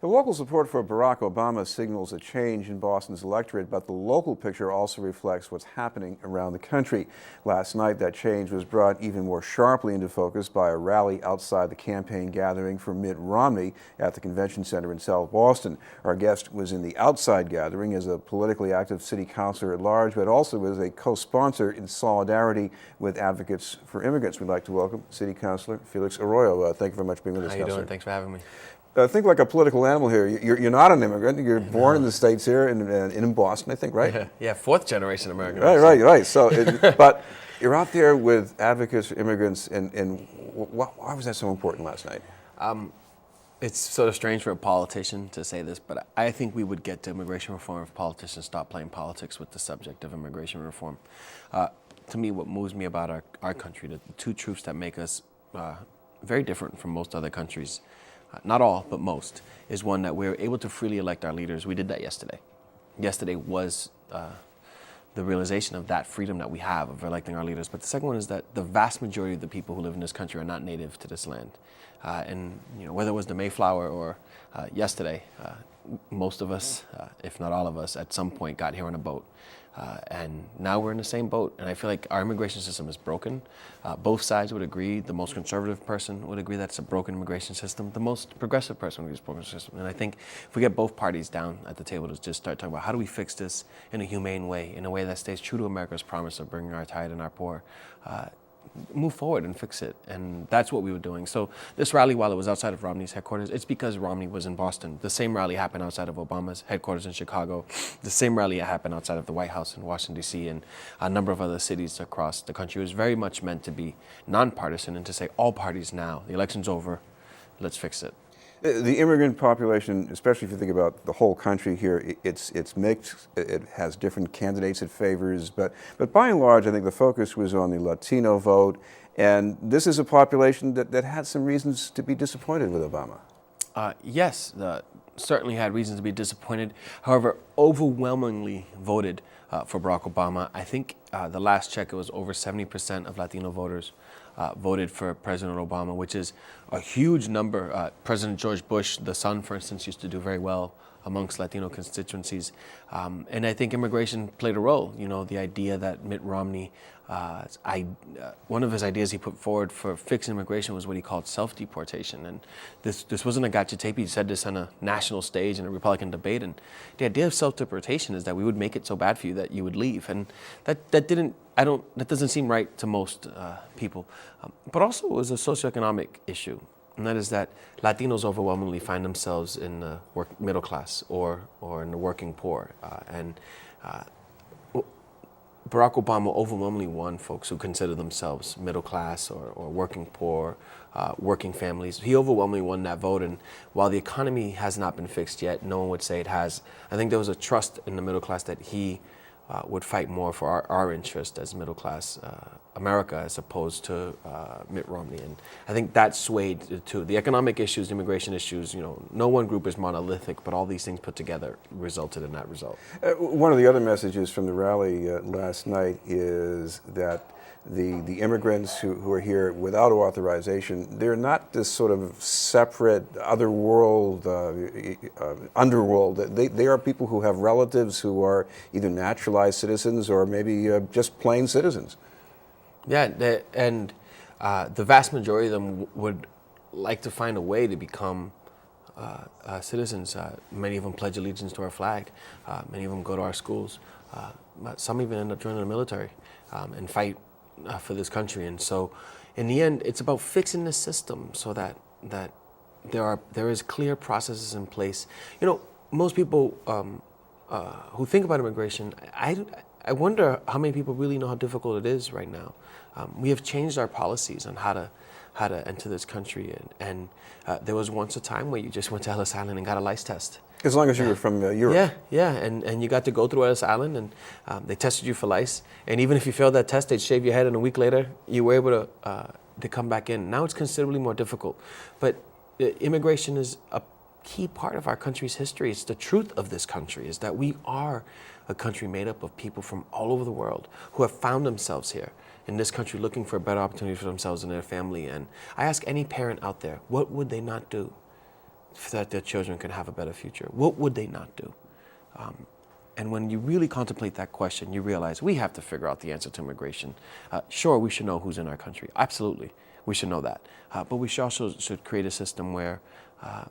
The local support for Barack Obama signals a change in Boston's electorate, but the local picture also reflects what's happening around the country. Last night, that change was brought even more sharply into focus by a rally outside the campaign gathering for Mitt Romney at the Convention Center in South Boston. Our guest was in the outside gathering as a politically active city councilor at large, but also as a co-sponsor in solidarity with advocates for immigrants. We'd like to welcome City Councilor Felix Arroyo. Thank you very much for being with us, How you doing? Thanks for having me. Think like a political animal here. You're not an immigrant. You're born in the States here in Boston, I think, right? Yeah, fourth generation American. Right. So, but you're out there with advocates for immigrants, and why was that so important last night? It's sort of strange for a politician to say this, but I think we would get to immigration reform if politicians stopped playing politics with the subject of immigration reform. To me, what moves me about our country, the two truths that make us very different from most other countries, not all, but most, is one, that we're able to freely elect our leaders. We did that yesterday. Yesterday was the realization of that freedom that we have of electing our leaders. But the second one is that the vast majority of the people who live in this country are not native to this land. And whether it was the Mayflower or yesterday, most of us, if not all of us, at some point got here on a boat. And now we're in the same boat, and I feel like our immigration system is broken. Both sides would agree. The most conservative person would agree that it's a broken immigration system. The most progressive person would agree it's a broken system. And I think if we get both parties down at the table to just start talking about how do we fix this in a humane way, in a way that stays true to America's promise of bringing our tide and our poor, move forward and fix it. And that's what we were doing. So this rally, while it was outside of Romney's headquarters, it's because Romney was in Boston. The same rally happened outside of Obama's headquarters in Chicago. The same rally happened outside of the White House in Washington, D.C., and a number of other cities across the country. It was very much meant to be nonpartisan and to say all parties now, the election's over, let's fix it. The immigrant population, especially if you think about the whole country here, it's mixed. It has different candidates it favors, but by and large, I think the focus was on the Latino vote, and this is a population that had some reasons to be disappointed with Obama. Yes, certainly had reasons to be disappointed. However, overwhelmingly voted for Barack Obama. I think the last check, it was over 70% of Latino voters voted for President Obama, which is a huge number. President George Bush, the son, for instance, used to do very well amongst Latino constituencies. And I think immigration played a role. The idea that Mitt Romney, one of his ideas he put forward for fixing immigration was what he called self-deportation. And this wasn't a gotcha tape. He said this on a national stage in a Republican debate. And the idea of self-deportation is that we would make it so bad for you that you would leave. And that doesn't seem right to most people. But also it was a socioeconomic issue. And that is that Latinos overwhelmingly find themselves in the middle class or in the working poor. And Barack Obama overwhelmingly won folks who consider themselves middle class or working poor, working families. He overwhelmingly won that vote. And while the economy has not been fixed yet, no one would say it has. I think there was a trust in the middle class that he would fight more for our interest as middle class America as opposed to Mitt Romney. And I think that swayed to the economic issues, the immigration issues. No one group is monolithic, but all these things put together resulted in that result. One of the other messages from the rally last night is that the immigrants who are here without authorization, they're not this sort of separate underworld. They are people who have relatives who are either naturalized citizens or maybe just plain citizens. Yeah, and the vast majority of them would like to find a way to become citizens. Many of them pledge allegiance to our flag. Many of them go to our schools. Some even end up joining the military and fight for this country. And so in the end, it's about fixing the system so that there is clear processes in place. Most people who think about immigration, I wonder how many people really know how difficult it is right now. We have changed our policies on how to enter this country, and there was once a time where you just went to Ellis Island and got a lice test. As long as you were from Europe. Yeah, and you got to go through Ellis Island, and they tested you for lice. And even if you failed that test, they'd shave your head, and a week later, you were able to come back in. Now it's considerably more difficult. But immigration is a key part of our country's history. It's the truth of this country, is that we are a country made up of people from all over the world who have found themselves here in this country looking for a better opportunity for themselves and their family. And I ask any parent out there, what would they not do so that their children can have a better future? What would they not do? And when you really contemplate that question, you realize we have to figure out the answer to immigration. Sure, we should know who's in our country. Absolutely, we should know that. But we should create a system where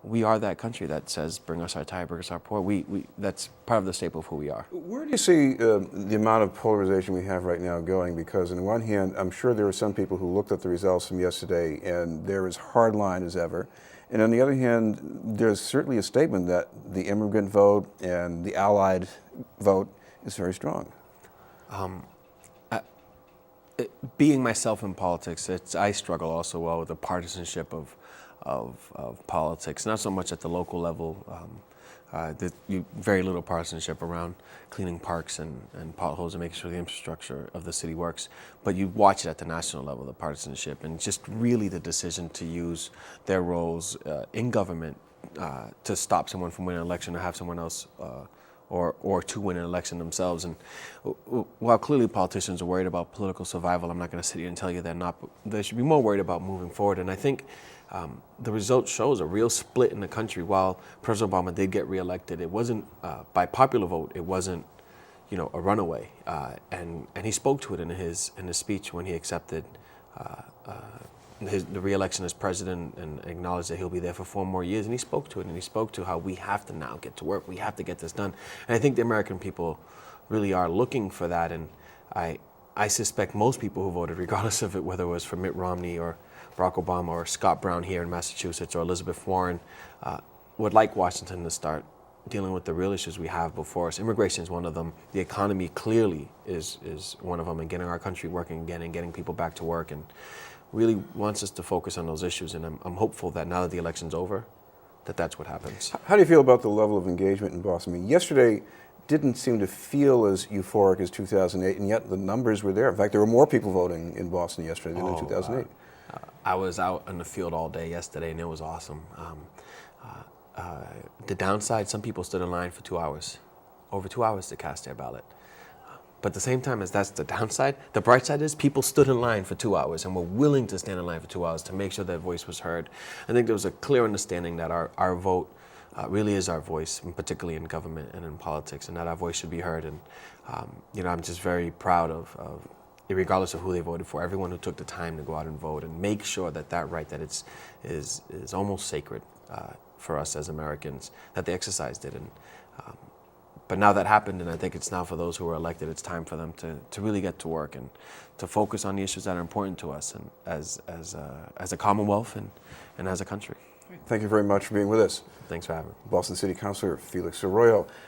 we are that country that says, bring us our Thai, bring us our poor. That's part of the staple of who we are. Where do you see the amount of polarization we have right now going? Because on the one hand, I'm sure there are some people who looked at the results from yesterday and they're as hardline as ever. And on the other hand, there's certainly a statement that the immigrant vote and the allied vote is very strong. Being myself in politics, I struggle also well with the partisanship of politics, not so much at the local level. Very little partisanship around cleaning parks and potholes and making sure the infrastructure of the city works. But you watch it at the national level, the partisanship, and just really the decision to use their roles in government to stop someone from winning an election or have someone else or to win an election themselves. And while clearly politicians are worried about political survival, I'm not going to sit here and tell you they're not, but they should be more worried about moving forward. And I think the result shows a real split in the country. While President Obama did get reelected, it wasn't by popular vote. It wasn't, a runaway. And he spoke to it in his speech when he accepted the re-election as president and acknowledged that he'll be there for 4 more years. And he spoke to it, and he spoke to how we have to now get to work. We have to get this done. And I think the American people really are looking for that. And I suspect most people who voted, regardless of it, whether it was for Mitt Romney or Barack Obama or Scott Brown here in Massachusetts or Elizabeth Warren, would like Washington to start dealing with the real issues we have before us. Immigration is one of them. The economy clearly is one of them, and getting our country working again and getting people back to work, and really wants us to focus on those issues. And I'm hopeful that now that the election's over, that's what happens. How do you feel about the level of engagement in Boston? I mean, yesterday didn't seem to feel as euphoric as 2008, and yet the numbers were there. In fact, there were more people voting in Boston yesterday than in 2008. I was out in the field all day yesterday, and it was awesome. The downside, some people stood in line for 2 hours, over 2 hours to cast their ballot. But at the same time as that's the downside, the bright side is people stood in line for 2 hours and were willing to stand in line for 2 hours to make sure their voice was heard. I think there was a clear understanding that our vote really is our voice, particularly in government and in politics, and that our voice should be heard. And I'm just very proud of regardless of who they voted for, everyone who took the time to go out and vote and make sure that right that is almost sacred for us as Americans, that they exercised it. And but now that happened, and I think it's now for those who are elected, it's time for them to really get to work and to focus on the issues that are important to us and as a Commonwealth and as a country. Thank you very much for being with us. Thanks for having me. Boston City Councilor Felix Arroyo.